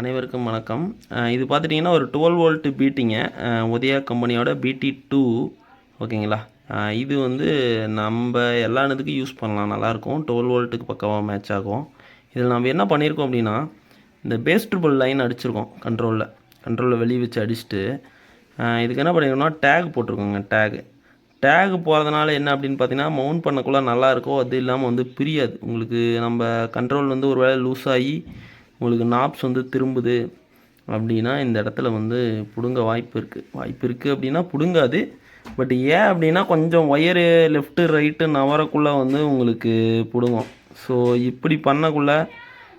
அனைவருக்கும் வணக்கம். இது பார்த்துட்டிங்கன்னா ஒரு 12 வோல்ட் பீட்டிங்க. உதயா கம்பெனியோட BT2 ஓகேங்களா. இது வந்து நம்ம எல்லா இடத்துக்கும் யூஸ் பண்ணலாம், நல்லாயிருக்கும். 12 வோல்ட்டுக்கு பக்காவாக மேட்ச் ஆகும். இதில் நம்ம என்ன பண்ணியிருக்கோம் அப்படின்னா, இந்த பேஸ் ட்ரிபிள் லைன் அடிச்சிருக்கோம் கண்ட்ரோலில் வெளியே வச்சு அடிச்சுட்டு, இதுக்கு என்ன பண்ணியிருக்கோம்னா டேக் போட்டிருக்கோங்க. டேக் போகிறதுனால என்ன அப்படின்னு பார்த்தீங்கன்னா, மவுண்ட் பண்ணக்குள்ளே நல்லாயிருக்கும். அது இல்லாமல் வந்து பிரியாது உங்களுக்கு. நம்ம கண்ட்ரோல் வந்து ஒரு வேளை லூஸ் ஆகி உங்களுக்கு நாப்ஸ் வந்து திரும்புது அப்படின்னா இந்த இடத்துல வந்து பிடுங்க வாய்ப்பு இருக்குது அப்படின்னா பிடுங்காது. பட் ஏன் அப்படின்னா கொஞ்சம் ஒயரு லெஃப்ட்டு ரைட்டு நவரக்குள்ளே வந்து உங்களுக்கு பிடுங்கும். ஸோ இப்படி பண்ணக்குள்ளே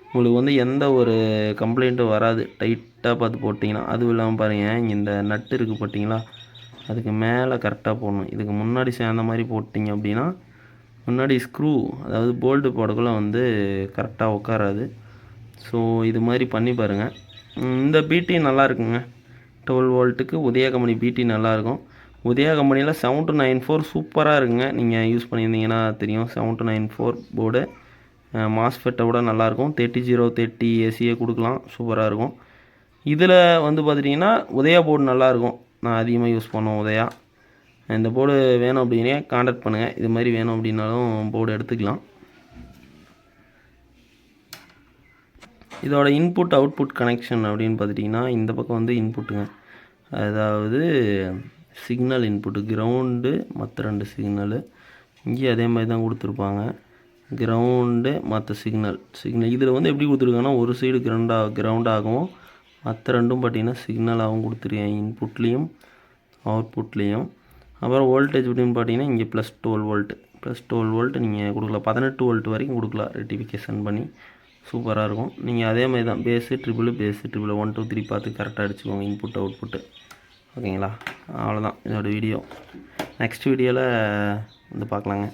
உங்களுக்கு வந்து எந்த ஒரு கம்ப்ளைண்ட்டும் வராது, டைட்டாக பார்த்து போட்டிங்கன்னா. அதுவும் இல்லாமல் பாருங்கள், இங்கே இந்த நட்டு இருக்குது பார்த்தீங்களா, அதுக்கு மேலே கரெக்டாக போடணும். இதுக்கு முன்னாடி சேர்ந்த மாதிரி போட்டிங்க அப்படின்னா முன்னாடி ஸ்க்ரூ, அதாவது போல்ட்டு போடக்குள்ளே வந்து கரெக்டாக உட்காராது. ஸோ இது மாதிரி பண்ணி பாருங்கள். இந்த பிடி நல்லா இருக்குங்க. 12 வோல்ட்டுக்கு உதயா கம்பெனி பிடி நல்லாயிருக்கும். உதயா கம்பெனியில் 7294 சூப்பராக இருக்குங்க. நீங்கள் யூஸ் பண்ணியிருந்தீங்கன்னா தெரியும். 7294 போர்டு மாஸ்ஃபெட்டை விட நல்லாயிருக்கும். 3030 ஏசியே கொடுக்கலாம், சூப்பராக இருக்கும். இதில் வந்து பார்த்துட்டிங்கன்னா உதயா போர்டு நல்லாயிருக்கும். நான் அதிகமாக யூஸ் பண்ணுவேன் உதயா. இந்த போர்டு வேணும் அப்படின்னே கான்டாக்ட் பண்ணுங்கள். இது மாதிரி வேணும் அப்படின்னாலும் போர்டு எடுத்துக்கலாம். இதோட இன்புட் அவுட்புட் கனெக்ஷன் அப்படின்னு பார்த்துட்டிங்கன்னா, இந்த பக்கம் வந்து இன்புட்டுங்க, அதாவது சிக்னல் இன்புட்டு, கிரவுண்டு மற்ற 2 சிக்னலு. இங்கேயும் அதே மாதிரி தான் கொடுத்துருப்பாங்க, கிரவுண்டு மற்ற சிக்னல். இதில் வந்து எப்படி கொடுத்துருக்காங்கன்னா, ஒரு சைடு கிரவுண்டாகவும் மற்ற 2ம் பார்த்திங்கன்னா சிக்னலாகவும் கொடுத்துருக்கேன், இன்புட்லேயும் அவுட்புட்லேயும். அப்புறம் வோல்டேஜ் அப்படின்னு பார்த்தீங்கன்னா இங்கே +12 வோல்ட் நீங்கள் கொடுக்கலாம். 18 வோல்ட் வரைக்கும் கொடுக்கலாம் ரெட்டிஃபிகேஷன் பண்ணி. சூப்பராக இருக்கும். நீங்கள் அதே மாதிரி தான் பேஸு ட்ரிபிள் 1 2 3 பார்த்து கரெக்டாக அடிச்சுக்கோங்க, இன்புட் அவுட்புட்டு. ஓகேங்களா. அவ்வளோதான் இதோட வீடியோ. நெக்ஸ்ட் வீடியோவில் வந்து பார்க்கலாங்க.